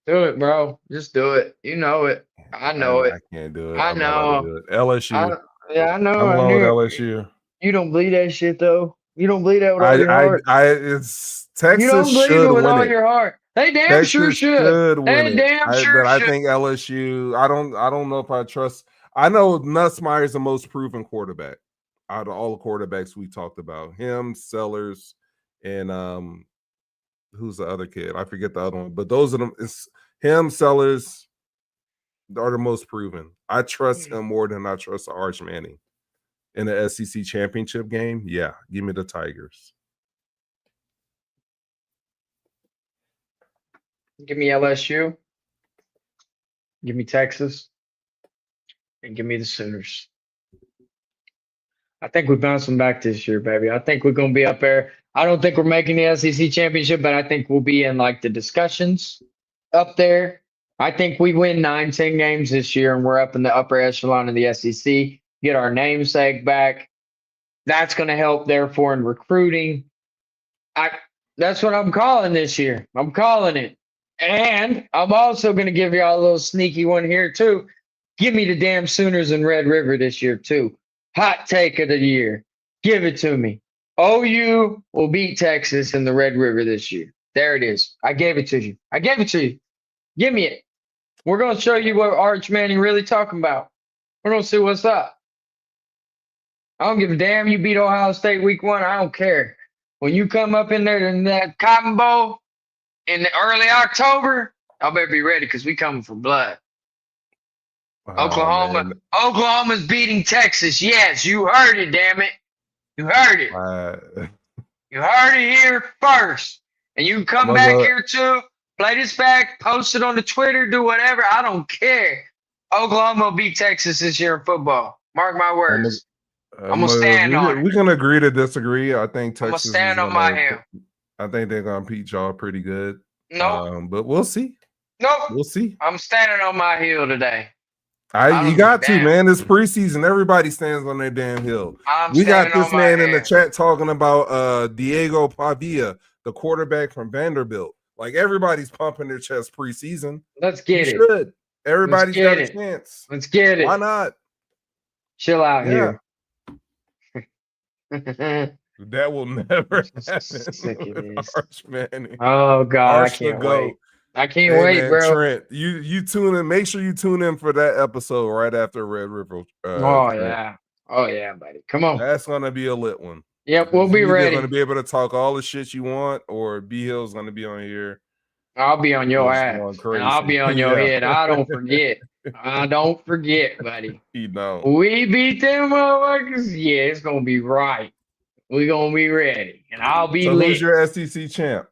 Do it, bro. Just do it. You know it. I know it. I can't do it. I I'm not about to know. do it. LSU. Yeah, I know. I'm I going with knew it. LSU. You don't believe that shit though. You don't believe that with all your heart. It's Texas You don't believe it should with win all it. your heart. They damn sure Texas should. should win They it. damn sure But I should. think LSU. I don't know if I trust. I know Nussmeier is the most proven quarterback out of all the quarterbacks we talked about. Him, Sellers, and who's the other kid? I forget the other one. But those are them. It's him, Sellers are the most proven. I trust him more than I trust Arch Manning in the SEC championship game. Yeah, give me the Tigers. Give me LSU. Give me Texas. And give me the Sooners. I think we're bouncing back this year, baby. I think we're going to be up there. I don't think we're making the SEC championship, but I think we'll be in like the discussions up there. I think we win 9-10 games this year and we're up in the upper echelon of the SEC. Get our namesake back. That's going to help, therefore, in recruiting. That's what I'm calling this year. I'm calling it. And I'm also going to give y'all a little sneaky one here, too. Give me the damn Sooners in Red River this year, too. Hot take of the year. Give it to me. OU will beat Texas in the Red River this year. There it is. I gave it to you. I gave it to you. Give me it. We're going to show you what Arch Manning really talking about. We're going to see what's up. I don't give a damn you beat Ohio State week 1. I don't care. When you come up in there in that Cotton Bowl in the early October, I better be ready because we coming for blood. Oklahoma's beating Texas. Yes, you heard it, damn it. You heard it. You heard it here first. And you can come back here too, play this back, post it on the Twitter, do whatever. I don't care. Oklahoma will beat Texas this year in football. Mark my words. I'm going to stand on it. We can agree to disagree. I think Texas I'm going to stand on my hill. I think they're going to beat y'all pretty good. Nope. But we'll see. Nope. We'll see. I'm standing on my hill today. You got to, man. It's preseason. Everybody stands on their damn hill. We got this man in the chat talking about Diego Pavia, the quarterback from Vanderbilt. Like everybody's pumping their chest preseason. Let's get it. Should. Everybody's got a chance. Let's get it. Why not? Chill out here. That will never happen. Arch Manning. Oh God, I can't wait. I can't wait, bro. Trent, you tune in. Make sure you tune in for that episode right after Red River. Oh yeah, buddy. Come on. That's gonna be a lit one. Yep, we'll be ready. You're gonna be able to talk all the shit you want, or B Hill's gonna be on here. I'll be on your ass. And I'll be on your head. I don't forget. I don't forget, buddy. You know. We beat them motherfuckers. Yeah, it's gonna be right. We're gonna be ready, and I'll be lit. Who's your SEC champ?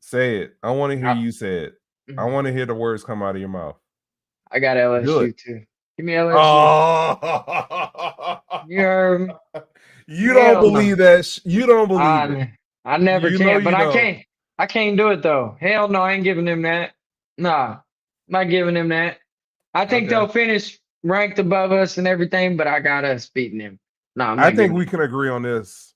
Say it. I want to hear you say it. I want to hear the words come out of your mouth. I got LSU too. Give me LSU. Oh. You heard me. You don't believe that. You don't believe it. I never can, but I can't. I can't do it though. Hell no, I ain't giving them that. Nah, I'm not giving them that. I think they'll finish ranked above us and everything, but I got us beating them. No, I think we can agree on this.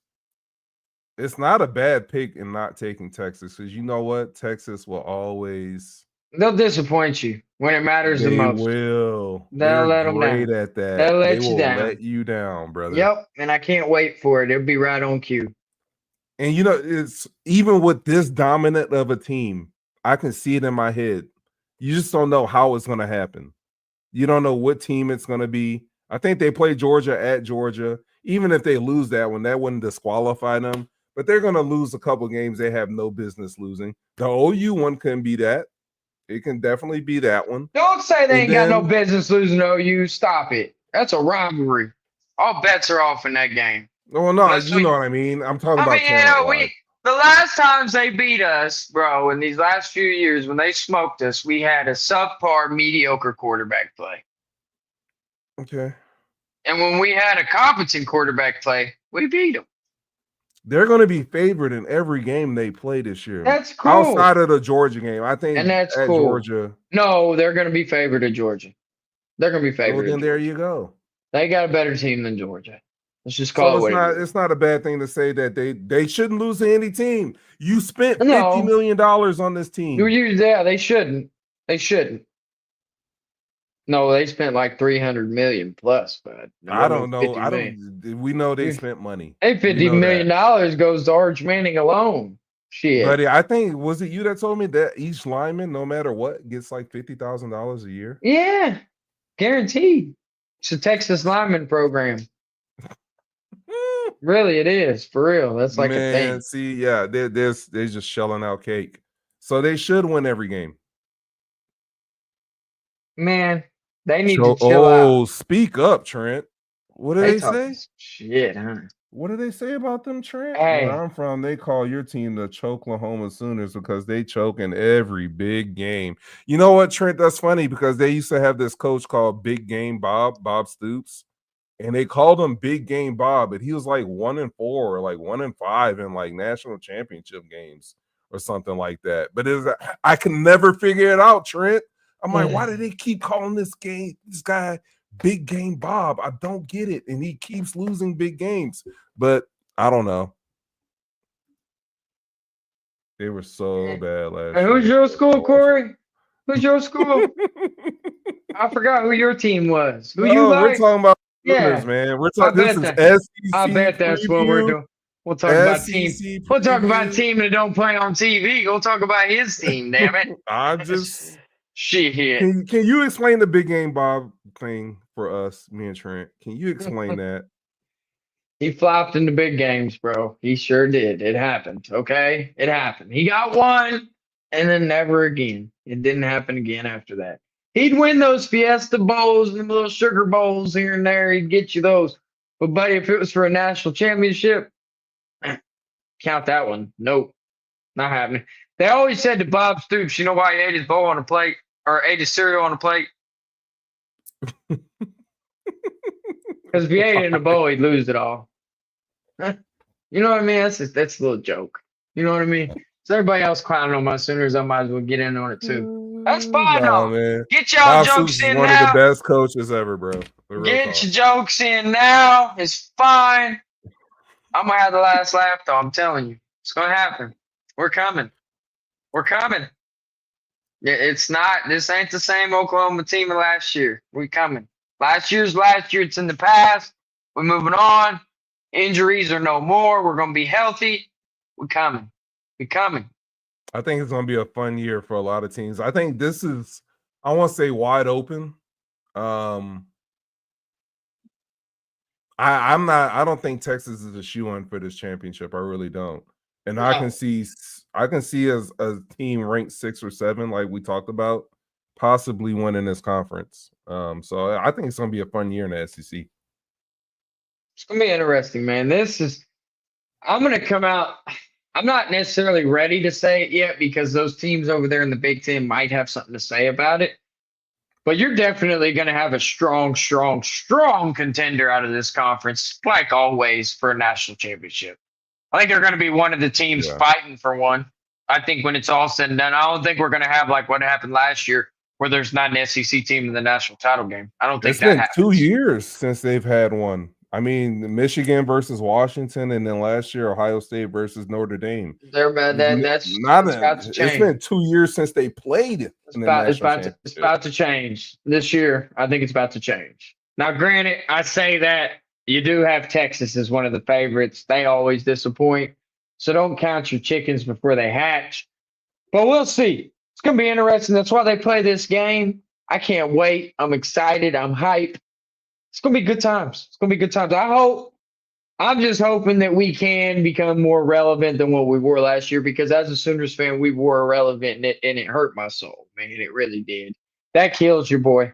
It's not a bad pick in not taking Texas because you know what? Texas will always. They'll disappoint you when it matters the most. They will. They'll let them down. Great at that. They'll let you down. Let you down, brother. Yep, and I can't wait for it. It'll be right on cue. And you know, it's even with this dominant of a team, I can see it in my head. You just don't know how it's going to happen. You don't know what team it's going to be. I think they play Georgia at Georgia. Even if they lose that one, that wouldn't disqualify them. But they're going to lose a couple games they have no business losing. The OU one can be that. It can definitely be that one. Don't say they ain't got no business losing to OU. Stop it. That's a rivalry. All bets are off in that game. Well, no, you know what I mean. I'm talking about. The last times they beat us, bro, in these last few years when they smoked us, we had a subpar, mediocre quarterback play. Okay. And when we had a competent quarterback play, we beat them. They're going to be favored in every game they play this year. That's cool. Outside of the Georgia game, I think. And that's at cool. Georgia. No, they're going to be favored at Georgia. They're going to be favored. Well, then there you go. They got a better team than Georgia. Let's just call it what it is. It's not a bad thing to say that they shouldn't lose to any team. You spent $50 million on this team. They shouldn't. They shouldn't. No, they spent like 300 million plus, but I don't know. We know they spent money. Hey, $50 million goes to Arch Manning alone. Shit. Buddy, I think, was it you that told me that each lineman, no matter what, gets like $50,000 a year? Yeah. Guaranteed. It's a Texas lineman program. Really, it is. For real. That's like a thing. See, yeah, they're just shelling out cake. So they should win every game. Man, they need to chill out. Oh, speak up, Trent. What do they say? Shit, huh? What do they say about them, Trent? Hey. Where I'm from, they call your team the Choklahoma Sooners because they choke in every big game. You know what, Trent? That's funny because they used to have this coach called Big Game Bob Stoops, and they called him Big Game Bob, but he was like 1-4 or like 1-5 in like national championship games or something like that. But I can never figure it out, Trent. I'm like, why do they keep calling this guy Big Game Bob? I don't get it. And he keeps losing big games. But I don't know. They were so bad last year. Who's your school, Corey? Who's your school? I forgot who your team was. Who you like? We're talking about Sooners, man. We're talking. This is SEC. I bet that's what we're doing. We'll talk about team. We'll talk about team that don't play on TV. We'll talk about his team. Damn it! Shit. Can you explain the Big Game Bob thing for us, me and Trent? Can you explain that? He flopped in the big games, bro. He sure did. It happened. Okay, it happened. He got one, and then never again. It didn't happen again after that. He'd win those Fiesta Bowls and little sugar bowls here and there. He'd get you those. But, buddy, if it was for a national championship, count that one. Nope. Not happening. They always said to Bob Stoops, you know why he ate his bowl on a plate or ate his cereal on a plate? Because if he ate it in a bowl, he'd lose it all. You know what I mean? That's a little joke. You know what I mean? So everybody else clowning on my Sooners, I might as well get in on it too. That's fine, though. Man. Get y'all jokes in now. One of the best coaches ever, bro. Get your jokes in now. It's fine. I'm gonna have the last laugh, though. I'm telling you, it's gonna happen. We're coming. We're coming. It's not. This ain't the same Oklahoma team of last year. We're coming. Last year. It's in the past. We're moving on. Injuries are no more. We're gonna be healthy. We're coming. We're coming. I think it's gonna be a fun year for a lot of teams. I think this is, I want to say, wide open. I don't think Texas is a shoe-in for this championship. I really don't. And I can see as a team ranked 6 or 7, like we talked about, possibly winning this conference. So I think it's gonna be a fun year in the SEC. It's gonna be interesting, man. I'm gonna come out. I'm not necessarily ready to say it yet because those teams over there in the Big Ten might have something to say about it. But you're definitely going to have a strong contender out of this conference, like always, for a national championship. I think they're going to be one of the teams fighting for one. I think when it's all said and done, I don't think we're going to have like what happened last year where there's not an SEC team in the national title game. I don't think that happens. 2 years since they've had one. I mean, Michigan versus Washington, and then last year Ohio State versus Notre Dame. That's about to change. It's been 2 years since they played. It's about to change this year. I think it's about to change. Now, granted, I say that you do have Texas as one of the favorites. They always disappoint, so don't count your chickens before they hatch. But we'll see. It's going to be interesting. That's why they play this game. I can't wait. I'm excited. I'm hyped. It's going to be good times. It's going to be good times. I'm just hoping that we can become more relevant than what we were last year because as a Sooners fan, we were irrelevant and it hurt my soul, man. It really did. That kills your boy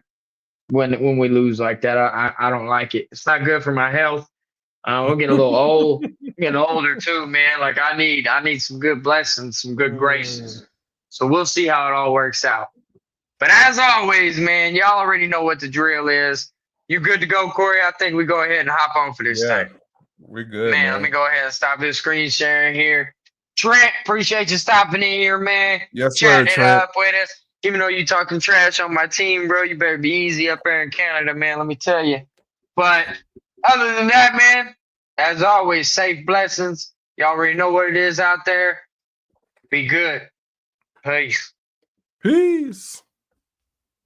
when we lose like that. I don't like it. It's not good for my health. We're getting a little old. I'm getting older too, man. Like I need some good blessings, some good graces. So we'll see how it all works out. But as always, man, y'all already know what the drill is. You good to go, Corey? I think we go ahead and hop on for this thing. We're good, man. Let me go ahead and stop this screen sharing here. Trent, appreciate you stopping in here, man. Yes, sir, Chatting it up with us. Even though you talking trash on my team, bro, you better be easy up there in Canada, man. Let me tell you. But other than that, man, As always, safe blessings. Y'all already know what it is out there. Be good. Peace. Peace.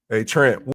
Hey, Trent.